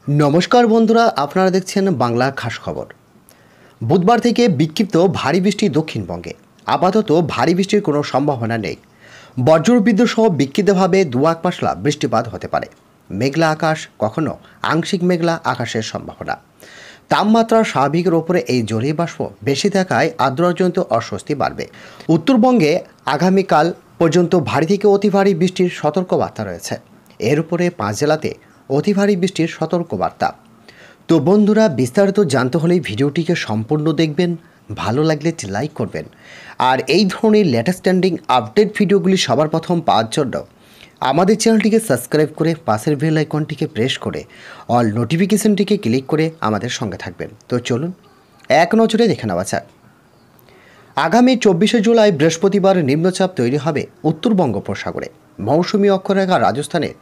नमस्कार बंधुरा आपनारा देखছেন बांगला खास खबर। बुधवार থেকে বিক্ষিপ্ত ভারী বৃষ্টি দক্ষিণবঙ্গে। আপাতত ভারী বৃষ্টির কোনো সম্ভাবনা নেই। বজ্রবিদ্যুৎ সহ বিক্ষিপ্তভাবে দুয়াক পাশলা বৃষ্টিপাত হতে পারে। মেঘলা আকাশ, কখনো আংশিক মেঘলা আকাশের সম্ভাবনা। তাপমাত্রা স্বাভাবিকের ওপরে এই জলীয় বাষ্প বেশি থাকায় আর্দ্রজনিত অস্বস্তি বাড়বে। উত্তরবঙ্গে আগামীকাল পর্যন্ত ভারী থেকে অতি ভারী বৃষ্টির সতর্কবার্তা রয়েছে। এর উপরে 5 জেলাতে অতি ভারী বৃষ্টির সতর্কবার্তা। তো বন্ধুরা, বিস্তারিত জানতে হলে ভিডিওটিকে সম্পূর্ণ দেখবেন, ভালো লাগলে লাইক করবেন। আর এই ধরনের লেটেস্ট ট্রেন্ডিং আপডেট ভিডিওগুলি সবার প্রথম পাওয়ার জন্য আমাদের চ্যানেলটিকে সাবস্ক্রাইব করে পাশের বেল আইকনটিকে প্রেস করে অল নোটিফিকেশনটিকে ক্লিক করে আমাদের সঙ্গে থাকবেন। তো চলুন এক নজরে দেখে নেওয়া যাক। আগামী 24শে জুলাই বৃহস্পতিবার নিম্নচাপ তৈরি হবে উত্তর বঙ্গোপসাগরে। মৌসুমী অক্ষরেখা রাজস্থানের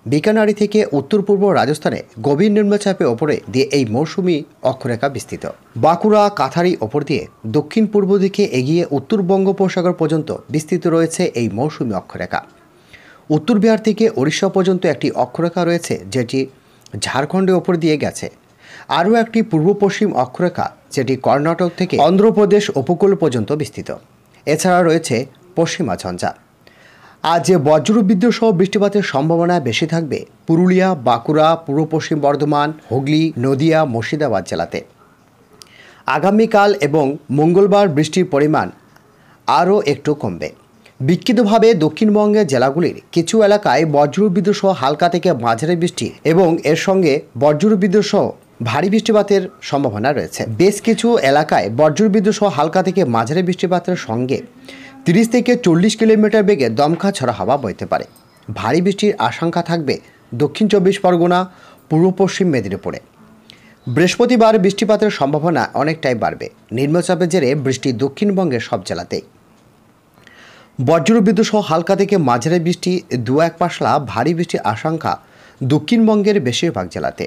বিকানারি থেকে উত্তর পূর্ব রাজস্থানে গভীর নিম্নচাপের ওপরে দিয়ে এই মৌসুমী অক্ষরেখা বিস্তৃত। বাঁকুড়া কাথারি ওপর দিয়ে দক্ষিণ পূর্ব দিকে এগিয়ে উত্তর বঙ্গোপসাগর পর্যন্ত বিস্তৃত রয়েছে এই মৌসুমী অক্ষরেখা। উত্তর বিহার থেকে ওড়িশা পর্যন্ত একটি অক্ষরেখা রয়েছে, যেটি ঝাড়খণ্ডের ওপর দিয়ে গেছে। আরও একটি পূর্ব পশ্চিম অক্ষরেখা, যেটি কর্ণাটক থেকে অন্ধ্রপ্রদেশ উপকূল পর্যন্ত বিস্তৃত। এছাড়া রয়েছে পশ্চিমা ঝঞ্ঝা। আজ বজ্রবিদ্যুৎ সহ বৃষ্টিপাতের সম্ভাবনা বেশি থাকবে পুরুলিয়া, বাঁকুড়া, পূর্ব পশ্চিম বর্ধমান, হুগলি, নদিয়া, মুর্শিদাবাদ জেলাতে। আগামীকাল এবং মঙ্গলবার বৃষ্টির পরিমাণ আরও একটু কমবে। বিক্ষিপ্তভাবে দক্ষিণবঙ্গের জেলাগুলির কিছু এলাকায় বজ্রবিদ্যুৎ সহ হালকা থেকে মাঝারি বৃষ্টি এবং এর সঙ্গে বজ্রবিদ্যুৎ সহ ভারী বৃষ্টিপাতের সম্ভাবনা রয়েছে। বেশ কিছু এলাকায় বজ্রবিদ্যুৎ সহ হালকা থেকে মাঝারি বৃষ্টিপাতের সঙ্গে 30 থেকে 40 কিলোমিটার বেগে দমকা ঝড়ো হাওয়া বইতে পারে। ভারী বৃষ্টির আশঙ্কা থাকবে দক্ষিণ 24 পরগনা, পূর্ব পশ্চিম মেদিনীপুরে। বৃহস্পতিবার বৃষ্টিপাতের সম্ভাবনা অনেকটাই বাড়বে। নিম্নচাপের জেরে বৃষ্টি দক্ষিণবঙ্গের সব জেলাতেই। বজ্রবিদ্যুৎ সহ হালকা থেকে মাঝারি বৃষ্টি, দু এক পাশলা ভারী বৃষ্টির আশঙ্কা দক্ষিণবঙ্গের বেশিরভাগ জেলাতে।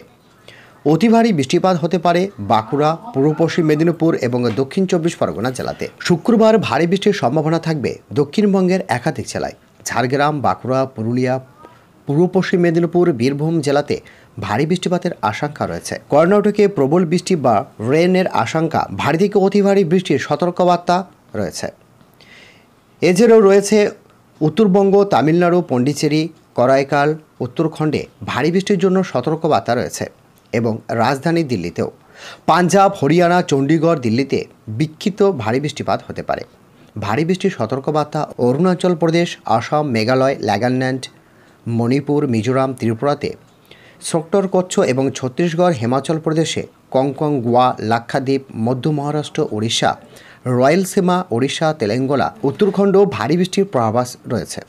অতি ভারী বৃষ্টিপাত হতে পারে বাঁকুড়া, পূর্ব পশ্চিম মেদিনীপুর এবং দক্ষিণ 24 পরগনা জেলাতে। শুক্রবার ভারী বৃষ্টির সম্ভাবনা থাকবে দক্ষিণবঙ্গের একাধিক জেলায়। ঝাড়গ্রাম, বাঁকুড়া, পুরুলিয়া, পূর্ব পশ্চিম মেদিনীপুর, বীরভূম জেলাতে ভারী বৃষ্টিপাতের আশঙ্কা রয়েছে। কর্ণাটকে প্রবল বৃষ্টি বা রেনের আশঙ্কা, ভারী থেকে অতি ভারী বৃষ্টির সতর্কবার্তা রয়েছে। এছাড়াও রয়েছে উত্তরবঙ্গ, তামিলনাড়ু, পন্ডিচেরি, করাইকাল, উত্তরাখণ্ডে ভারী বৃষ্টির জন্য সতর্কবার্তা রয়েছে এবং রাজধানী দিল্লিতেও। পাঞ্জাব, হরিয়ানা, চণ্ডীগড়, দিল্লিতে বিক্ষিপ্ত ভারী বৃষ্টিপাত হতে পারে। ভারী বৃষ্টির সতর্কবার্তা অরুণাচল প্রদেশ, আসাম, মেঘালয়, নাগাল্যান্ড, মণিপুর, মিজোরাম, ত্রিপুরাতে, উত্তর কচ্ছ এবং ছত্তিশগড়, হিমাচল প্রদেশে, কঙ্কন, গোয়া, লাক্ষাদ্বীপ, মধ্য মহারাষ্ট্র, ওড়িশা, রয়্যালসীমা, ওড়িশা, তেলেঙ্গানা, উত্তরাখণ্ড ভারী বৃষ্টির পূর্বাভাস রয়েছে।